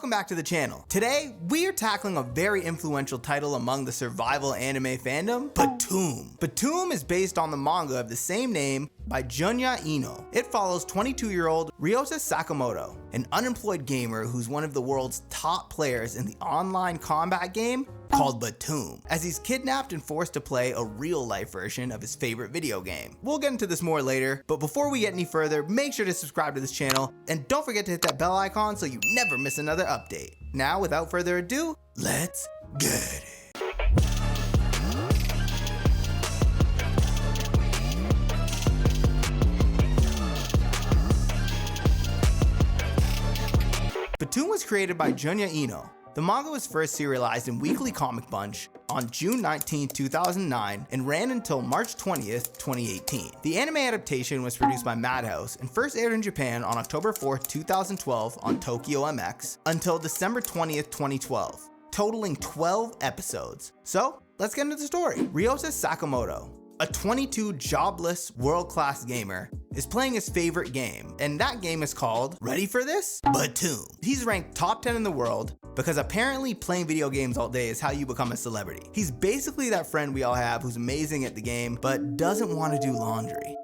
welcome back to the channel. Today, we are tackling a very influential title among the survival anime fandom, Btooom. Btooom is based on the manga of the same name by Junya Ino. It follows 22-year-old Riota Sakamoto, an unemployed gamer who's one of the world's top players in the online combat game called Btooom, as he's kidnapped and forced to play a real-life version of his favorite video game. We'll get into this more later, but before we get any further, make sure to subscribe to this channel, and don't forget to hit that bell icon so you never miss another update. Now, without further ado, let's get it. Btooom was created by Junya Ino. The manga was first serialized in Weekly Comic Bunch on June 19, 2009 and ran until March 20th, 2018. The anime adaptation was produced by Madhouse and first aired in Japan on October 4th, 2012 on Tokyo MX until December 20th, 2012, totaling 12 episodes. So, let's get into the story. Riota Sakamoto, a 22 jobless world-class gamer, is playing his favorite game, and that game is called, ready for this? Btooom. He's ranked top 10 in the world because apparently playing video games all day is how you become a celebrity. He's basically that friend we all have who's amazing at the game but doesn't want to do laundry.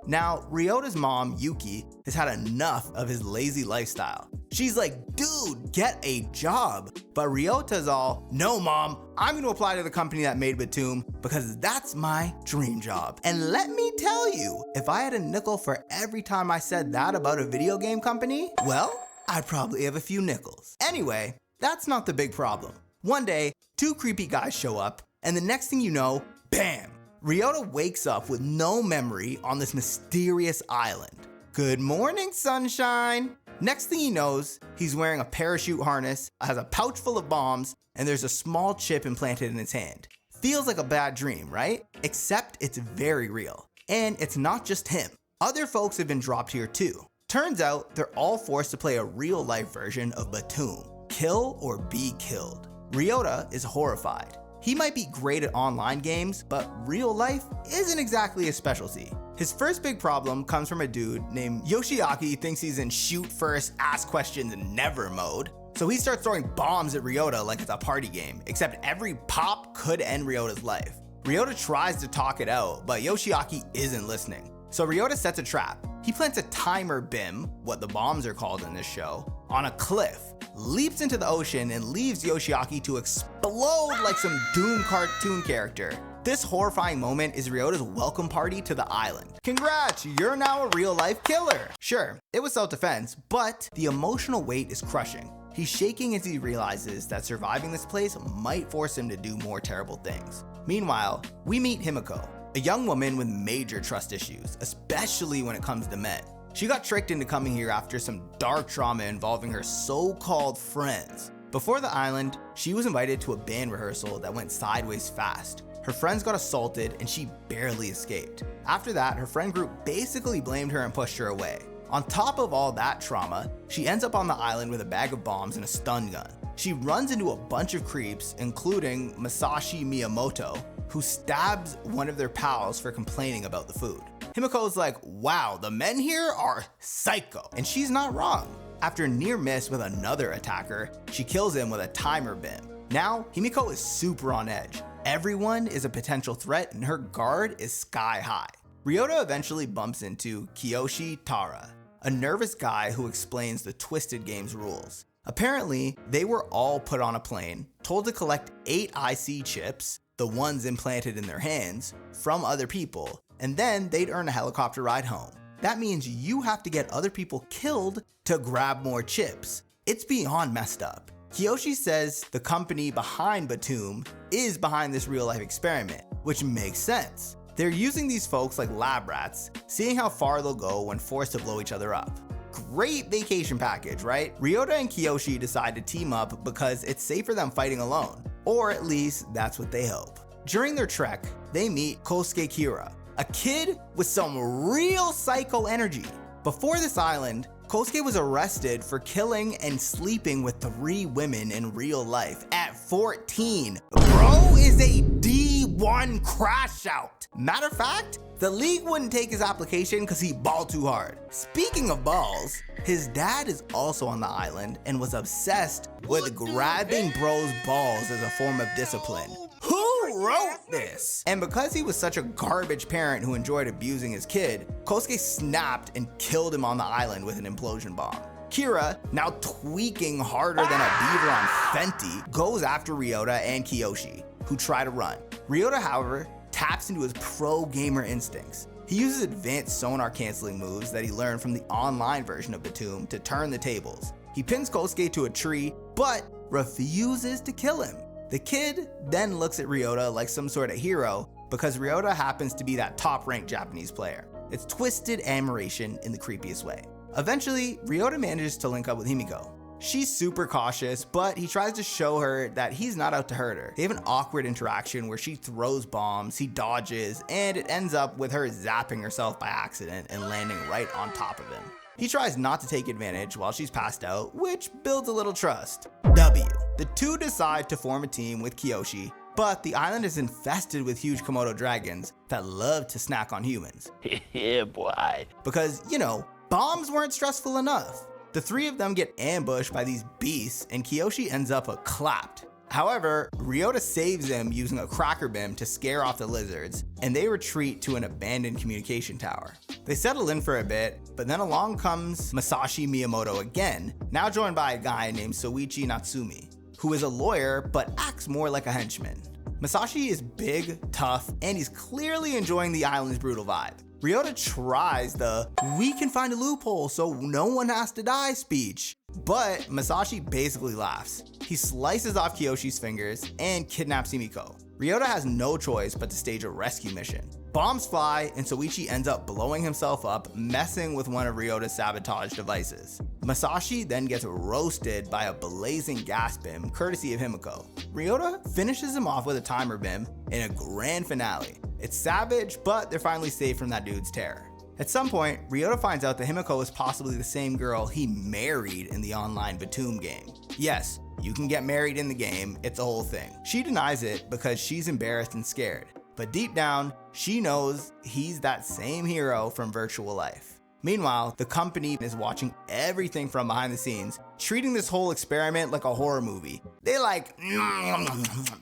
Now, Ryota's mom, Yuki, has had enough of his lazy lifestyle. She's like, dude, get a job. But Ryota's all, no mom, I'm gonna apply to the company that made Btooom because that's my dream job. And let me tell you, if I had a nickel for every time I said that about a video game company, well, I'd probably have a few nickels. Anyway, that's not the big problem. One day, two creepy guys show up, and the next thing you know, bam! Riota wakes up with no memory on this mysterious island. Good morning, sunshine! Next thing he knows, he's wearing a parachute harness, has a pouch full of bombs, and there's a small chip implanted in his hand. Feels like a bad dream, right? Except it's very real. And it's not just him. Other folks have been dropped here too. Turns out, they're all forced to play a real-life version of Btooom. Kill or be killed. Riota is horrified. He might be great at online games, but real life isn't exactly his specialty. His first big problem comes from a dude named Yoshiaki thinks he's in shoot first, ask questions, never mode. So he starts throwing bombs at Riota like it's a party game, except every pop could end Ryota's life. Riota tries to talk it out, but Yoshiaki isn't listening. So Riota sets a trap. He plants a timer BIM, what the bombs are called in this show, on a cliff, leaps into the ocean and leaves Yoshiaki to explode like some Doom cartoon character. This horrifying moment is Ryota's welcome party to the island. Congrats, you're now a real life killer. Sure, it was self-defense, but the emotional weight is crushing. He's shaking as he realizes that surviving this place might force him to do more terrible things. Meanwhile, we meet Himiko, a young woman with major trust issues, especially when it comes to men. She got tricked into coming here after some dark trauma involving her so-called friends. Before the island, she was invited to a band rehearsal that went sideways fast. Her friends got assaulted and she barely escaped. After that, her friend group basically blamed her and pushed her away. On top of all that trauma, she ends up on the island with a bag of bombs and a stun gun. She runs into a bunch of creeps, including Masashi Miiamoto, who stabs one of their pals for complaining about the food. Himiko's like, wow, the men here are psycho. And she's not wrong. After a near miss with another attacker, she kills him with a timer BIM. Now, Himiko is super on edge. Everyone is a potential threat and her guard is sky high. Ryota eventually bumps into Kiyoshi Tara, a nervous guy who explains the Twisted Game's rules. Apparently, they were all put on a plane, told to collect 8 IC chips, the ones implanted in their hands, from other people, and then they'd earn a helicopter ride home. That means you have to get other people killed to grab more chips. It's beyond messed up. Kiyoshi says the company behind Btooom is behind this real-life experiment, which makes sense. They're using these folks like lab rats, seeing how far they'll go when forced to blow each other up. Great vacation package, right? Ryota and Kiyoshi decide to team up because it's safer than fighting alone, or at least that's what they hope. During their trek, they meet Kosuke Kira, a kid with some real psycho energy. Before this island, Kosuke was arrested for killing and sleeping with 3 women in real life at 14. Bro is a D one crash out. Matter of fact, the league wouldn't take his application because he balled too hard. Speaking of balls, his dad is also on the island and was obsessed with grabbing bros' balls as a form of discipline. Who wrote this? And because he was such a garbage parent who enjoyed abusing his kid, Kosuke snapped and killed him on the island with an implosion bomb. Kira, now tweaking harder than a beaver on Fenty, goes after Riota and Kiyoshi, who try to run. Riota, however, taps into his pro gamer instincts. He uses advanced sonar canceling moves that he learned from the online version of Btooom to turn the tables. He pins Kosuke to a tree, but refuses to kill him. The kid then looks at Riota like some sort of hero because Riota happens to be that top-ranked Japanese player. It's twisted admiration in the creepiest way. Eventually, Riota manages to link up with Himiko. She's super cautious, but he tries to show her that he's not out to hurt her. They have an awkward interaction where she throws bombs, he dodges, and it ends up with her zapping herself by accident and landing right on top of him. He tries not to take advantage while she's passed out, which builds a little trust. W. The two decide to form a team with Kiyoshi, but the island is infested with huge Komodo dragons that love to snack on humans. Yeah, boy. Because, you know, bombs weren't stressful enough. The three of them get ambushed by these beasts and Kiyoshi ends up clapped. However, Riota saves them using a cracker beam to scare off the lizards, and they retreat to an abandoned communication tower. They settle in for a bit, but then along comes Masashi Miiamoto again, now joined by a guy named Soichi Natsumi, who is a lawyer but acts more like a henchman. Masashi is big, tough, and he's clearly enjoying the island's brutal vibe. Riota tries the "we can find a loophole so no one has to die" speech, but Masashi basically laughs. He slices off Kiyoshi's fingers and kidnaps Himiko. Riota has no choice but to stage a rescue mission. Bombs fly and Soichi ends up blowing himself up, messing with one of Ryota's sabotage devices. Masashi then gets roasted by a blazing gas beam courtesy of Himiko. Riota finishes him off with a timer beam in a grand finale. It's savage, but they're finally safe from that dude's terror. At some point, Riota finds out that Himiko is possibly the same girl he married in the online Btooom game. Yes, you can get married in the game, it's a whole thing. She denies it because she's embarrassed and scared, but deep down, she knows he's that same hero from virtual life. Meanwhile, the company is watching everything from behind the scenes, treating this whole experiment like a horror movie. They're like,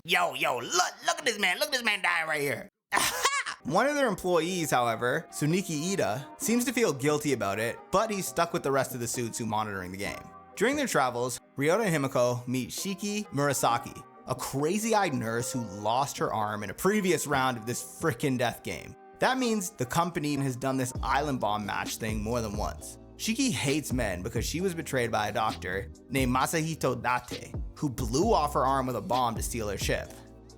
yo, look at this man dying right here. One of their employees, however, Tsuniki Ida, seems to feel guilty about it, but he's stuck with the rest of the suits who are monitoring the game. During their travels, Riota and Himiko meet Shiki Murasaki, a crazy-eyed nurse who lost her arm in a previous round of this frickin' death game. That means the company has done this island bomb match thing more than once. Shiki hates men because she was betrayed by a doctor named Masahito Date, who blew off her arm with a bomb to steal her ship.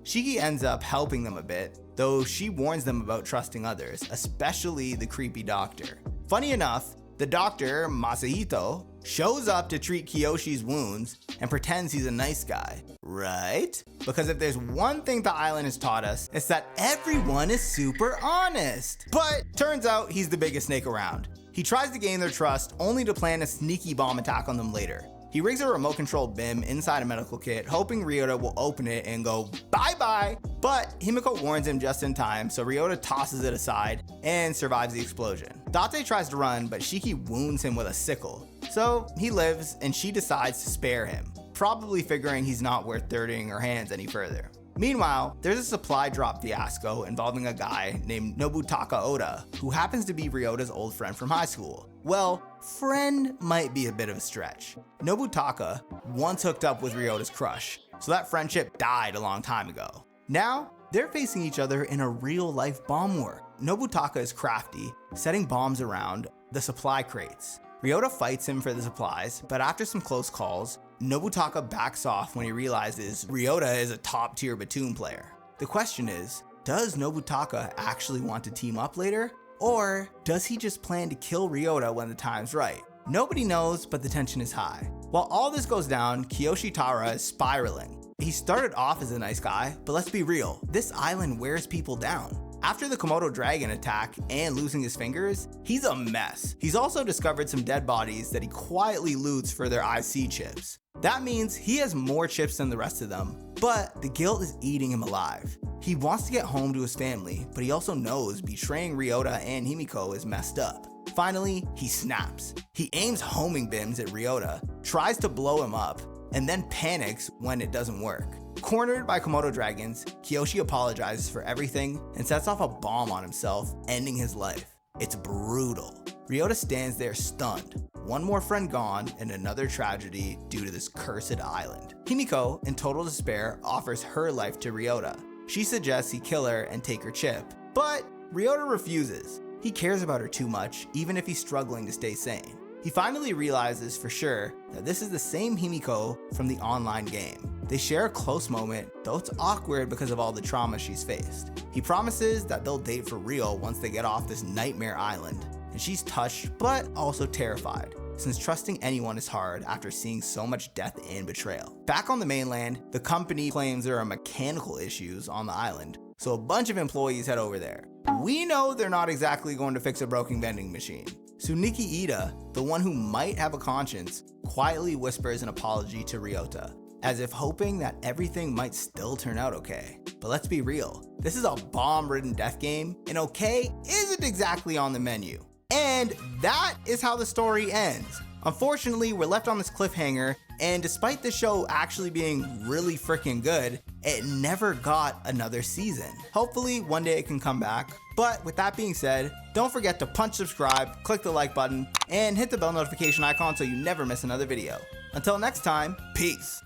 Shiki ends up helping them a bit, though she warns them about trusting others, especially the creepy doctor. Funny enough, the doctor, Masahito, shows up to treat Kiyoshi's wounds and pretends he's a nice guy, right? Because if there's one thing the island has taught us, it's that everyone is super honest. But turns out he's the biggest snake around. He tries to gain their trust only to plan a sneaky bomb attack on them later. He rigs a remote-controlled BIM inside a medical kit, hoping Riota will open it and go bye-bye. But Himiko warns him just in time, so Riota tosses it aside and survives the explosion. Date tries to run, but Shiki wounds him with a sickle. So he lives, and she decides to spare him, probably figuring he's not worth dirtying her hands any further. Meanwhile, there's a supply drop fiasco involving a guy named Nobutaka Oda, who happens to be Ryota's old friend from high school. Well, friend might be a bit of a stretch. Nobutaka once hooked up with Ryota's crush, so that friendship died a long time ago. Now, they're facing each other in a real-life bomb war. Nobutaka is crafty, setting bombs around the supply crates. Riota fights him for the supplies, but after some close calls, Nobutaka backs off when he realizes Riota is a top-tier Btooom player. The question is, does Nobutaka actually want to team up later? Or does he just plan to kill Riota when the time's right? Nobody knows, but the tension is high. While all this goes down, Kiyoshi Tara is spiraling. He started off as a nice guy, but let's be real, this island wears people down. After the Komodo dragon attack and losing his fingers, he's a mess. He's also discovered some dead bodies that he quietly loots for their IC chips. That means he has more chips than the rest of them, but the guilt is eating him alive. He wants to get home to his family, but he also knows betraying Riota and Himiko is messed up. Finally, he snaps. He aims homing beams at Riota, tries to blow him up, and then panics when it doesn't work. Cornered by Komodo dragons, Kyoshi apologizes for everything and sets off a bomb on himself, ending his life. It's brutal. Riota stands there stunned. One more friend gone and another tragedy due to this cursed island. Himiko, in total despair, offers her life to Riota. She suggests he kill her and take her chip, but Riota refuses. He cares about her too much, even if he's struggling to stay sane. He finally realizes for sure that this is the same Himiko from the online game. They share a close moment, though it's awkward because of all the trauma she's faced. He promises that they'll date for real once they get off this nightmare island, and she's touched but also terrified, since trusting anyone is hard after seeing so much death and betrayal. Back on the mainland, the company claims there are mechanical issues on the island, so a bunch of employees head over there. We know they're not exactly going to fix a broken vending machine. Tsuniki Ida, the one who might have a conscience, quietly whispers an apology to Riota, as if hoping that everything might still turn out okay. But let's be real, this is a bomb-ridden death game, and okay isn't exactly on the menu. And that is how the story ends. Unfortunately, we're left on this cliffhanger, and despite the show actually being really freaking good, it never got another season. Hopefully, one day it can come back. But with that being said, don't forget to punch subscribe, click the like button, and hit the bell notification icon so you never miss another video. Until next time, peace.